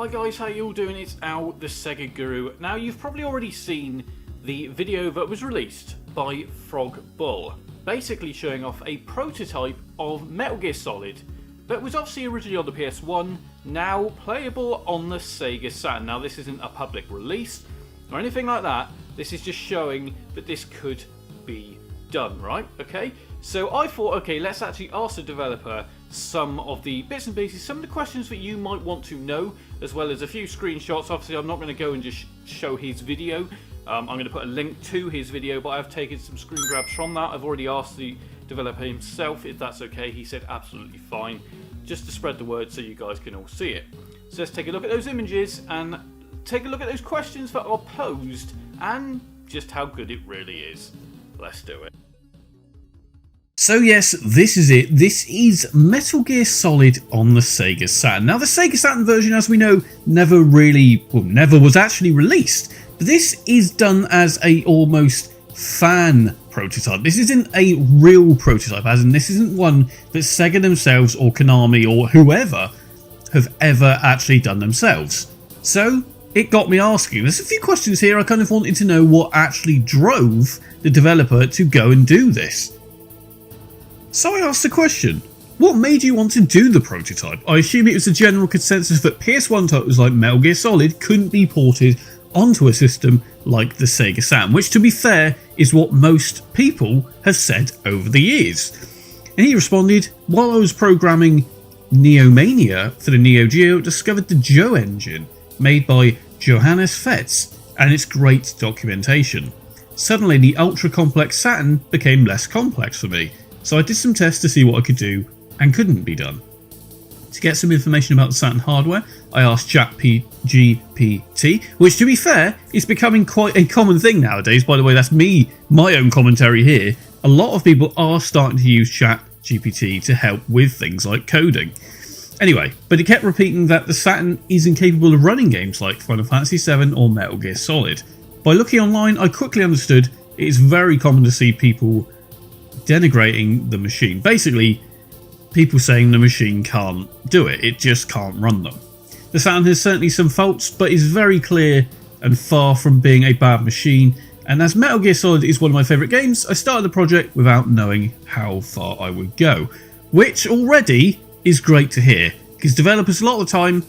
Hi guys, how you all doing? It's Al, the Sega Guru. Now you've probably already seen the video that was released by Frog Bull, basically showing off a prototype of Metal Gear Solid that was obviously originally on the PS1, now playable on the Sega Saturn. Now this isn't a public release or anything like that, this is just showing that this could be done, right? Okay, so I thought, okay, let's actually ask the developer some of the bits and pieces, some of the questions that you might want to know, as well as a few screenshots. Obviously I'm not going to go and just show his video, I'm going to put a link to his video, but I've taken some screen grabs from that. I've already asked the developer himself if that's okay. He said absolutely fine, just to spread the word so you guys can all see it. So let's take a look at those images and take a look at those questions that are posed and just how good it really is. Let's do it. So yes, this is it. This is Metal Gear Solid on the Sega Saturn. Now the Sega Saturn version, as we know, never was actually released. But this is done as a almost fan prototype. This isn't a real prototype, as in this isn't one that Sega themselves or Konami or whoever have ever actually done themselves. So it got me asking. There's a few questions here. I kind of wanted to know what actually drove the developer to go and do this. So I asked the question, what made you want to do the prototype? I assume it was a general consensus that PS1 titles like Metal Gear Solid couldn't be ported onto a system like the Sega Saturn, which to be fair is what most people have said over the years. And he responded, while I was programming Neo Mania for the Neo Geo, I discovered the Joe engine made by Johannes Fetz and its great documentation. Suddenly the ultra complex Saturn became less complex for me. So I did some tests to see what I could do and couldn't be done. To get some information about the Saturn hardware, I asked ChatGPT, which to be fair is becoming quite a common thing nowadays. By the way, that's my own commentary here. A lot of people are starting to use ChatGPT to help with things like coding. Anyway, but it kept repeating that the Saturn is incapable of running games like Final Fantasy VII or Metal Gear Solid. By looking online, I quickly understood it is very common to see people denigrating the machine. Basically, people saying the machine can't do it. It just can't run them. The Saturn has certainly some faults, but is very clear and far from being a bad machine. And as Metal Gear Solid is one of my favourite games, I started the project without knowing how far I would go. Which already is great to hear, because developers a lot of the time,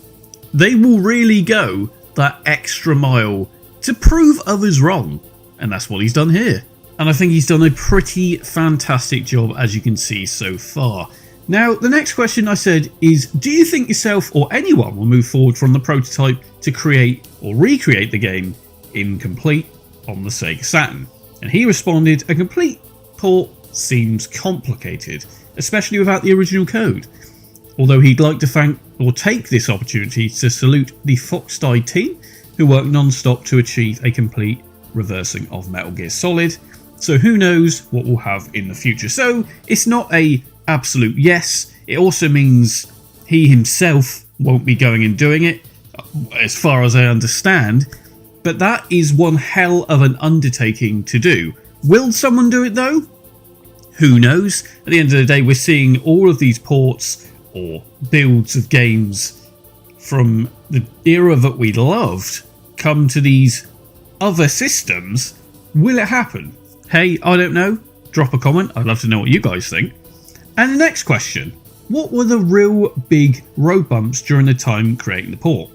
they will really go that extra mile to prove others wrong. And that's what he's done here. And I think he's done a pretty fantastic job, as you can see so far. Now, the next question I said is, do you think yourself or anyone will move forward from the prototype to create or recreate the game incomplete on the Sega Saturn? And he responded, a complete port seems complicated, especially without the original code. Although he'd like to take this opportunity to salute the Foxdie team, who worked non-stop to achieve a complete reversing of Metal Gear Solid. So who knows what we'll have in the future. So it's not a absolute yes. It also means he himself won't be going and doing it, as far as I understand. But that is one hell of an undertaking to do. Will someone do it though? Who knows? At the end of the day, we're seeing all of these ports or builds of games from the era that we loved come to these other systems. Will it happen? Hey, I don't know. Drop a comment. I'd love to know what you guys think. And the next question. What were the real big road bumps during the time creating the port?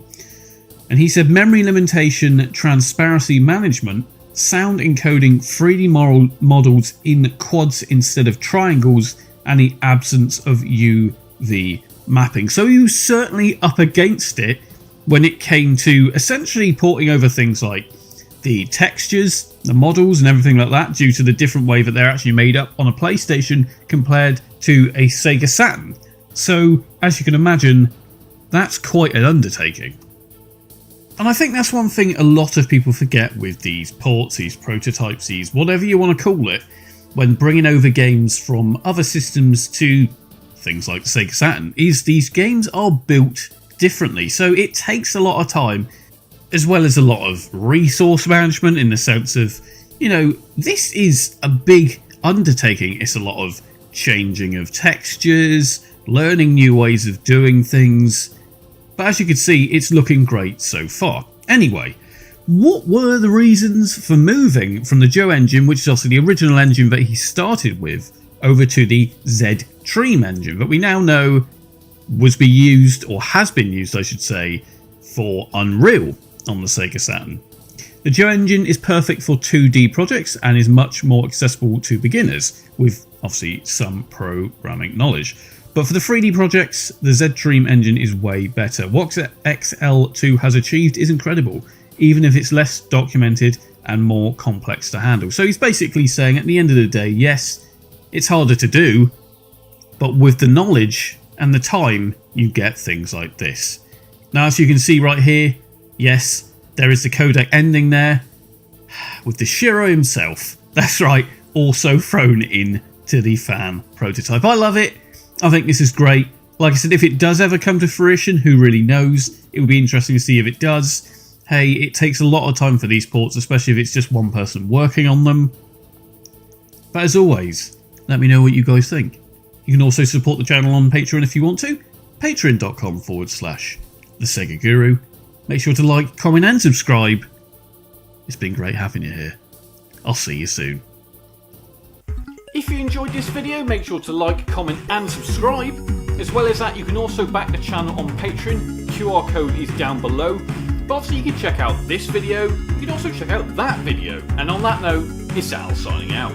And he said memory limitation, transparency management, sound encoding 3D models in quads instead of triangles, and the absence of UV mapping. So he was certainly up against it when it came to essentially porting over things like the textures, the models and everything like that, due to the different way that they're actually made up on a PlayStation compared to a Sega Saturn. So, as you can imagine, that's quite an undertaking. And I think that's one thing a lot of people forget with these ports, these prototypes, these whatever you want to call it, when bringing over games from other systems to things like the Sega Saturn, is these games are built differently. So it takes a lot of time, as well as a lot of resource management, in the sense of, this is a big undertaking. It's a lot of changing of textures, learning new ways of doing things. but as you can see, it's looking great so far. Anyway, what were the reasons for moving from the Joe engine, which is also the original engine that he started with, over to the z-treme engine that we now know has been used, I should say, for Unreal on the Sega Saturn? The Joe engine is perfect for 2D projects and is much more accessible to beginners, with obviously some programming knowledge. But for the 3D projects, the z-treme engine is way better. What XL2 has achieved is incredible, even if it's less documented and more complex to handle. So he's basically saying at the end of the day, yes, it's harder to do, but with the knowledge and the time, you get things like this. Now, as you can see right here, yes, there is the codec ending there, with the Shiro himself, that's right, also thrown in to the fan prototype. I love it. I think this is great. Like I said, if it does ever come to fruition, who really knows? It would be interesting to see if it does. Hey, it takes a lot of time for these ports, especially if it's just one person working on them. But as always, let me know what you guys think. You can also support the channel on Patreon if you want to. Patreon.com/The Sega Guru. Make sure to like, comment and subscribe. It's been great having you here. I'll see you soon. If you enjoyed this video, make sure to like, comment and subscribe. As well as that, you can also back the channel on Patreon. QR code is down below. But obviously you can check out this video, you can also check out that video. And on that note, it's Al signing out.